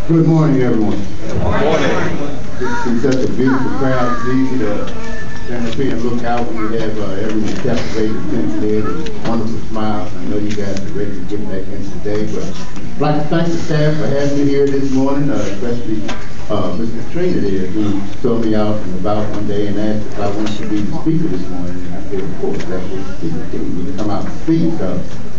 Good morning, everyone. Good morning. It's such a beautiful crowd. It's easy to stand up here and look out when you have everyone captivated, attentive, and wonderful smiles. I know you guys are ready to get back in today, but I'd like to thank the staff for having me here this morning, especially Ms. Katrina there, who told me out and about one day and asked if I wanted to be the speaker this morning. And I said, of course, that's what the speaker do. You can come out and speak.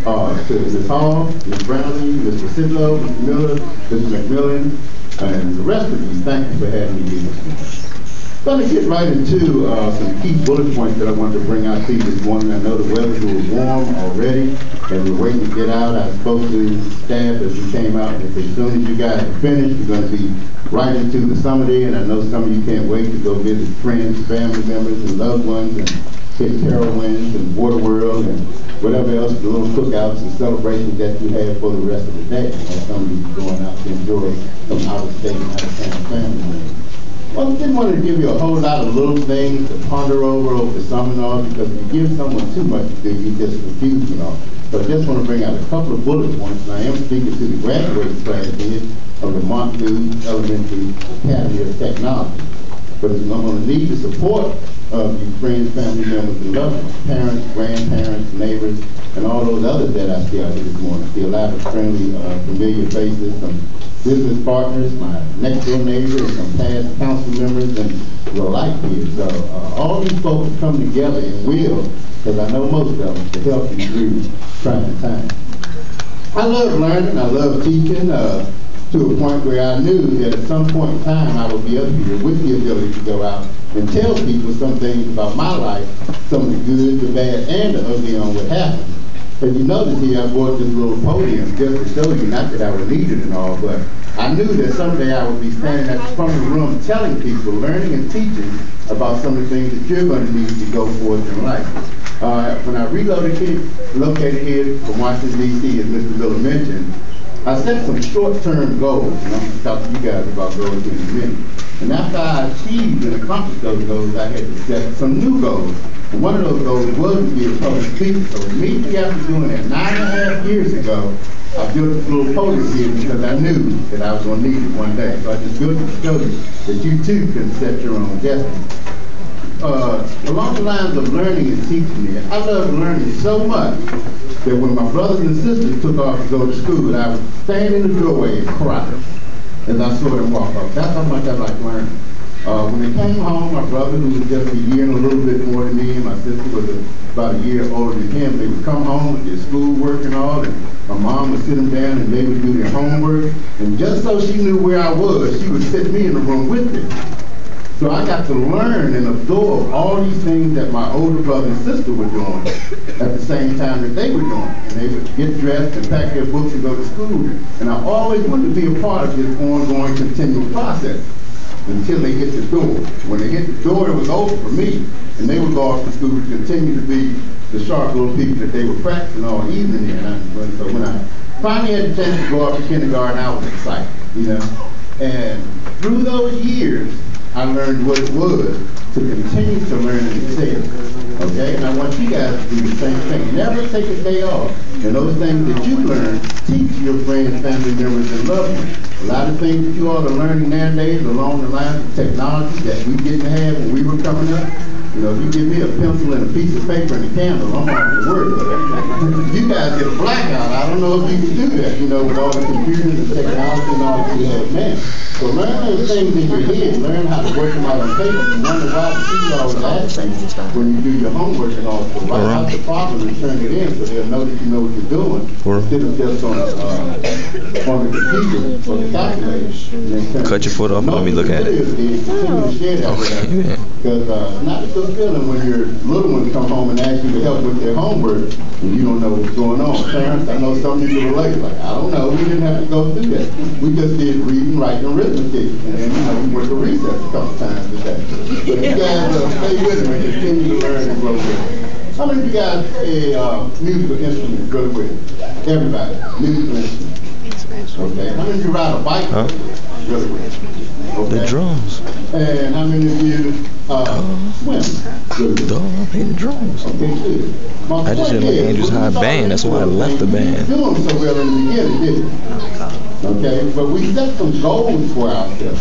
To Ms. Hall, Ms. Brownlee, Mr. Sidlow, Mr. Miller, Mr. McMillan, and the rest of you, thank you for having me here this morning. Let me get right into some key bullet points that I wanted to bring out to you this morning. I know the weather's a little warm already, and we're waiting to get out. I spoke to staff as we came out, and as soon as you guys are finished, we're going to be right into the summer day, and I know some of you can't wait to go visit friends, family members, and loved ones, and hit Carowinds and Water World and whatever else, the little cookouts and celebrations that you have for the rest of the day. I know some of you are going out to enjoy some out-of-state and out-of-town family members. Well, I didn't want to give you a whole lot of little things to ponder over the summer and all, because if you give someone too much, you just confuse them all. So I just want to bring out a couple of bullet points, and I am speaking to the graduating class here of the Montgomery Elementary Academy of Technology. But I'm going to need the support of you friends, family members, and loved ones, parents, grandparents, neighbors, and all those others that I see out here this morning. I see a lot of friendly, familiar faces, some business partners, my next door neighbor, and some past council members, and the like here. So all these folks come together and will, because I know most of them, to help you through trying times. I love learning, I love teaching, to a point where I knew that at some point in time I would be up here with the ability to go out and tell people some things about my life, some of the good, the bad, and the ugly on what happened. As you notice here, I brought this little podium just to show you, not that I would need it and all, but I knew that someday I would be standing at the front of the room telling people, learning and teaching about some of the things that you're going to need to go forth in life. When I located here from Washington, D.C., as Mr. Miller mentioned, I set some short-term goals, and I'm going to talk to you guys about goals in a minute. And after I achieved and accomplished those goals, I had to set some new goals. And one of those goals was to be a public speaker. So immediately after doing that 9.5 years ago, I built this little podium here because I knew that I was going to need it one day. So I just built it to show you that you too can set your own destiny. Along the lines of learning and teaching me, I love learning so much that when my brothers and sisters took off to go to school, I would stand in the doorway and cry as I saw them walk off. That's how much I like learning. When they came home, my brother, who was just a year and a little bit more than me, and my sister was about a year older than him, they would come home with their schoolwork and all, and my mom would sit them down and they would do their homework. And just so she knew where I was, she would sit me in the room with me. So I got to learn and absorb all these things that my older brother and sister were doing at the same time that they were doing. And they would get dressed and pack their books and go to school. And I always wanted to be a part of this ongoing, continual process until they hit the door. When they hit the door, it was over for me. And they would go off to school to continue to be the sharp little people that they were practicing all evening in. So when I finally had the chance to go off to kindergarten, I was excited, you know. And through those years, I learned what it was to continue to learn and excel. Okay? And I want you guys to do the same thing. Never take a day off. And those things that you learn, teach your friends, family members, and loved ones. A lot of things that you all are learning nowadays along the lines of technology that we didn't have when we were coming up. You know, if you give me a pencil and a piece of paper and a candle, I'm off to work. But you guys get a blackout. I don't know if you can do that, you know, with all the computers and technology and all that you have now. So learn those things in your head. Learn how to work them out on paper. And wonder why the teacher always asks you when you do your homework and all. So write out the problem and turn it in so they'll know that you know what you're doing instead of just on the computer or the calculator. Cut your foot off and let me look at it. Because it's not a good feeling when your little ones come home and ask you to help with their homework and you don't know what's going on. Parents, I know some people relate, like, I don't know, we didn't have to go through that. We just did reading, writing, and arithmetic. And then, you know, we went to recess a couple times today. But you guys stay with me and continue to learn and grow with me. How many of you guys play musical instruments really well? Everybody, musical instruments. Okay. How many of you ride a bike? Huh? Really well. Okay. The drums. And how many of you swim? Really well. I play the drums. Okay, good. I just didn't like Andrew's High Band. That's why I left the band. Doing so well in the beginning, didn't you? Okay, but we set some goals for ourselves.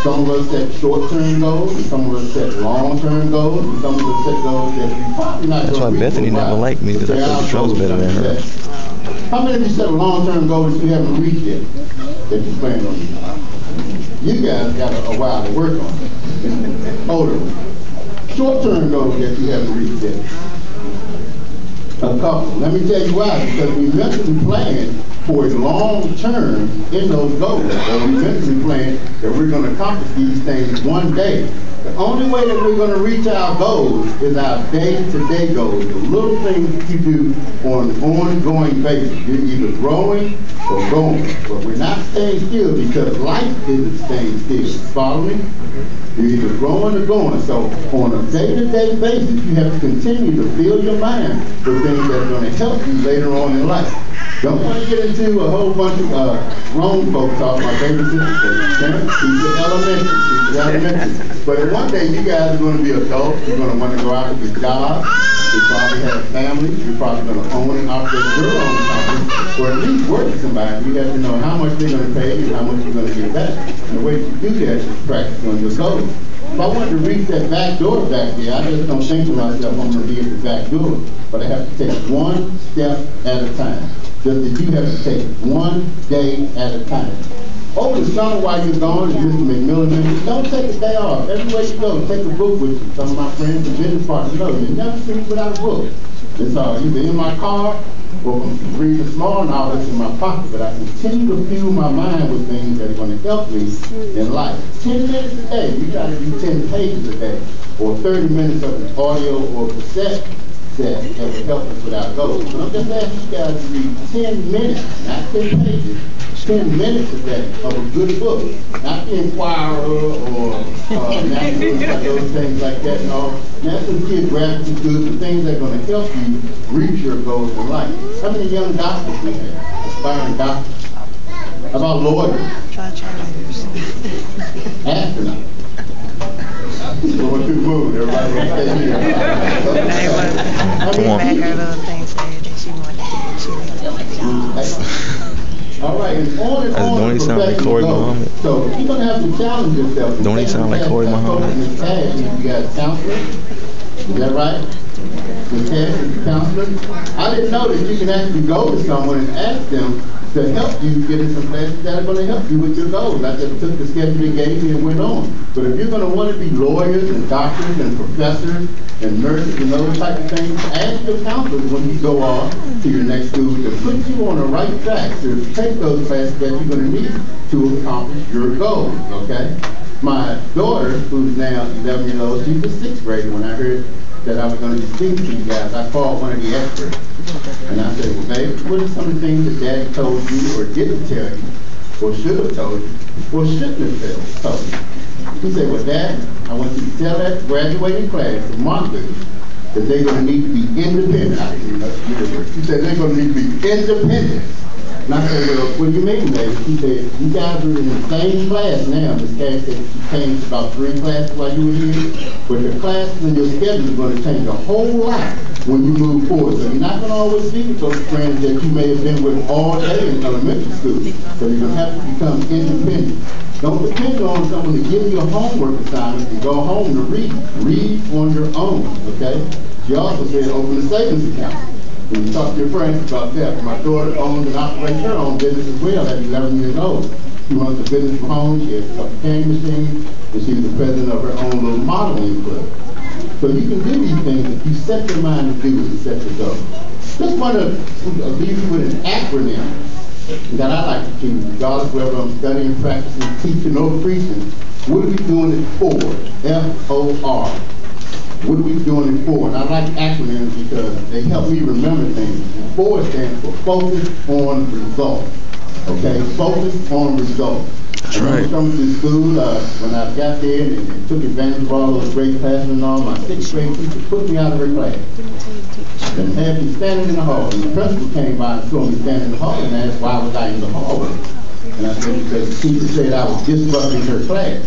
Some of us set short-term goals, and some of us set long-term goals, and some of us set goals that we probably not That's why Bethany never liked me, because I played the drums better than her. How many of you set a long-term goal that you haven't reached yet, that you plan on? You guys got a while to work on. Older. Short-term goals that you haven't reached yet. A couple. Let me tell you why. Because we mentally plan for a long term in those goals. Or we mentally plan that we're going to accomplish these things one day. The only way that we're going to reach our goals is our day-to-day goals. The little things that you do on an ongoing basis. You're either growing or going. But we're not staying still because life isn't staying still. Follow me? You're either growing or going. So on a day-to-day basis, you have to continue to fill your mind with things that are going to help you later on in life. Don't want to get into a whole bunch of grown folks talking about baby sisters. She's elementary. But one day you guys are going to be adults. You're going to want to go out and get jobs. You probably have a family. You're probably going to own and operate your own company, or at least work with somebody. You have to know how much they're going to pay you and how much you're going to get back. And the way you do that is practice on your goals. If I wanted to reach that back door back there, I just don't think to myself I'm going to be at the back door. But I have to take one step at a time. Just that you have to take one day at a time. Over the summer while you're gone, and Mr. McMillan mentioned, don't take a day off. Everywhere you go, take a book with you. Some of my friends and business partners know you never see me without a book. It's either in my car or reading small novels in my pocket, but I continue to fuel my mind with things that are going to help me in life. 10 minutes a day. You got to do 10 pages a day, or 30 minutes of an audio or cassette that will help us with our goals. But I'm just asking you guys to read 10 minutes, not 10 pages, 10 minutes a day of a good book. Not the Inquirer or National, like those things like that. No, National Geographic is good, but things that are going to help you reach your goals in life. How many young doctors we have? Aspiring doctors. How about lawyers? Astronauts. Going through the moon, everybody will stay here. All right, and on and on. Don't he sound like Corey Muhammad? So you're going to have to challenge yourself. Don't he sound like Corey Muhammad? You got a counselor, is that right? The test is a counselor. I didn't know that you can actually go to someone and ask them to help you get in some classes that are going to help you with your goals. I just took the schedule they gave me and went on. But if you're going to want to be lawyers and doctors and professors and nurses and those type of things, ask your counselors when you go on to your next school to put you on the right track to take those classes that you're going to need to accomplish your goals, okay? My daughter, who's now 11 years old, she's a 6th grader. When I heard that I was going to be speaking to you guys, I called one of the experts. And I said, well, babe, what are some of the things that Daddy told you or didn't tell you, or should have told you, or shouldn't have told you? He said, well, Dad, I want you to tell that graduating class of Monday that they're going to need to be independent. He said, they're going to need to be independent. And I said, well, what do you mean, baby? He said, you guys are in the same class now. Miss Cass said she changed about 3 classes while you were here. But your classes and your schedule is going to change a whole lot when you move forward. So you're not going to always be with those friends that you may have been with all day in elementary school. So you're going to have to become independent. Don't depend on someone to give you a homework assignment and go home to read. Read on your own, okay? She also said open a savings account. When you talk to your friends about that, my daughter owns and operates her own business as well at 11 years old. She runs a business from home, she has a couple candy machines, and she's the president of her own little modeling club. So you can do these things if you set your mind to do what you set your goal. Just want to leave you with an acronym that I like to choose, regardless whether I'm studying, practicing, teaching, or preaching. What are we doing it for? F-O-R. What are we doing it for? And I like acronyms because they help me remember things. And FOR stands for focus on results. Okay, focus on results. That's right. When I was coming to school, when I got there and took advantage of all those great classes and all, my 6th grade teacher put me out of her class. And had me standing in the hall. And the principal came by and saw me standing in the hall and asked why was I in the hallway. And I said because the teacher said I was disrupting her class.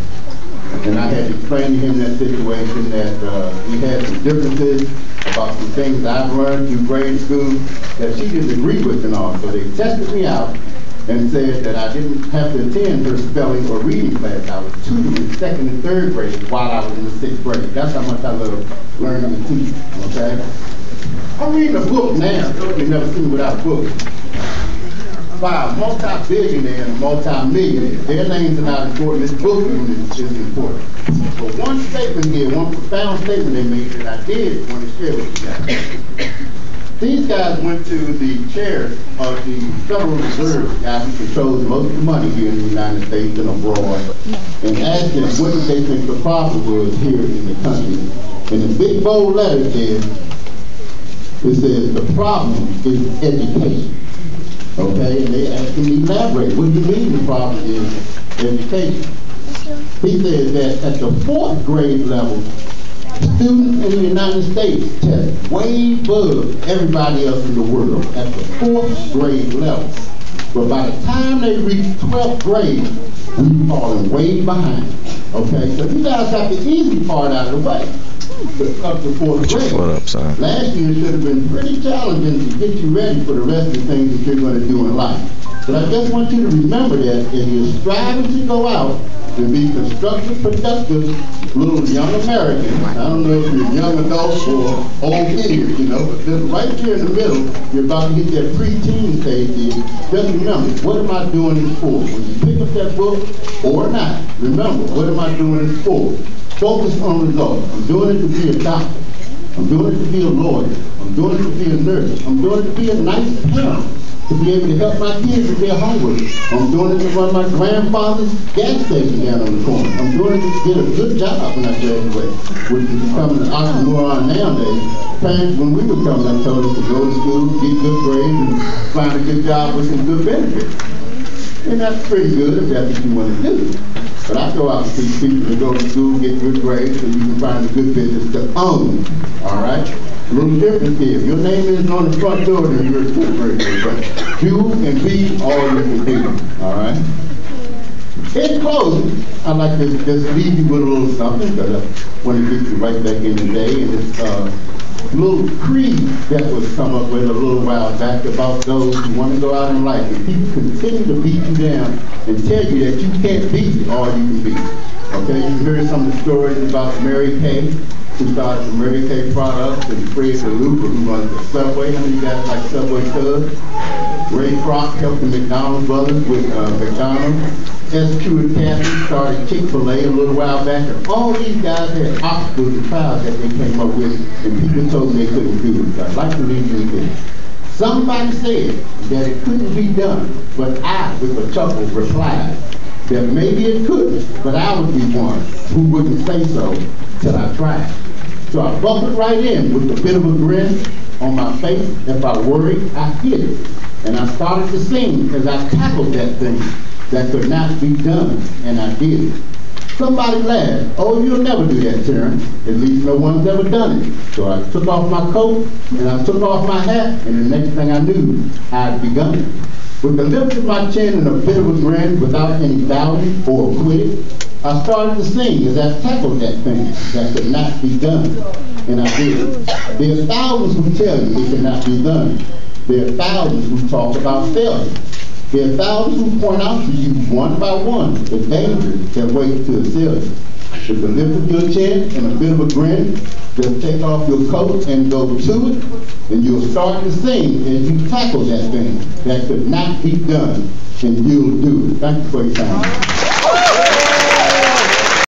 And I had to explain to him that situation, that we had some differences about some things I've learned through grade school that she didn't agree with and all. So they tested me out and said that I didn't have to attend her spelling or reading class. I was tutoring in 2nd and 3rd grade while I was in the 6th grade. That's how much I love learning and teaching, okay? I'm reading a book now. You've never seen me without a book. By a multi-billionaire and a multi-millionaire. Their names are not important. This book is important. But one statement here, one profound statement they made that I did want to share with you guys. These guys went to the chair of the Federal Reserve, the guy who controls most of the money here in the United States and abroad, and asked them what did they think the problem was here in the country. And in big bold letters there, it says the problem is education. Okay, and they asked him to elaborate. What do you mean the problem is education? He said that at the 4th grade level, students in the United States test way above everybody else in the world at the 4th grade level. But by the time they reach 12th grade, we've fallen way behind. Okay, so you guys got the easy part out of the way. Up to 4th grade. What up, son? Last year should have been pretty challenging to get you ready for the rest of the things that you're going to do in life. But I just want you to remember that if you're striving to go out to be constructive, productive little young Americans, I don't know if you're young adults or old kids, you know, but just right here in the middle, you're about to hit that preteen stage here. Just remember, what am I doing this for? When you pick up that book or not, remember, what am I doing this for? Focus on results. I'm doing it to be a doctor. I'm doing it to be a lawyer. I'm doing it to be a nurse. I'm doing it to be a nice parent, to be able to help my kids with their homework. I'm doing it to run my grandfather's gas station down on the corner. I'm doing it to get a good job when I graduate, which is becoming an oxymoron nowadays. Parents, when we were coming up, told us to go to school, get good grades, and find a good job with some good benefits. And that's pretty good if that's what you want to do. But I go out and teach people to go to school, get good grades, so you can find a good business to own. All right? A little difference here. If your name isn't on the front door, then you're a good grader. But do and be all you can do. All right? In closing, I'd like to just leave you with a little something, because I want to get you right back in the day. And it's little creed that was come up with a little while back about those who want to go out in life. And people continue to beat you down and tell you that you can't be all you can be. Okay, you heard some of the stories about Mary Kay, who started the Mary Kay products, and Fred DeLuca, who runs the Subway. How many of you guys like Subway subs? Ray Kroc helped the McDonald's brothers with McDonald's. S.Q. and Kathy started Chick-fil-A a little while back, and all these guys had obstacles and trials that they came up with, and people told them they couldn't do it. So I'd like to leave you with this. Somebody said that it couldn't be done, but I, with a chuckle, replied that maybe it could, but I would be one who wouldn't say so till I tried. So I buckled right in with a bit of a grin on my face. If I worried, I hid it. And I started to sing as I tackled that thing that could not be done, and I did it. Somebody laughed. Oh, you'll never do that, Terrence. At least no one's ever done it. So I took off my coat, and I took off my hat, and the next thing I knew, I'd begun it. With the lift of my chin and a bit of a grin, without any doubting or quitting, I started to sing as I tackled that thing that could not be done, and I did. There are thousands who tell you it cannot be done. There are thousands who talk about failure. There are thousands who point out to you one by one the dangers that wait to assail you. With the lift of your chin and a bit of a grin, just take off your coat and go to it, and you'll start to sing as you tackle that thing that could not be done, and you'll do it. Thank you for your time.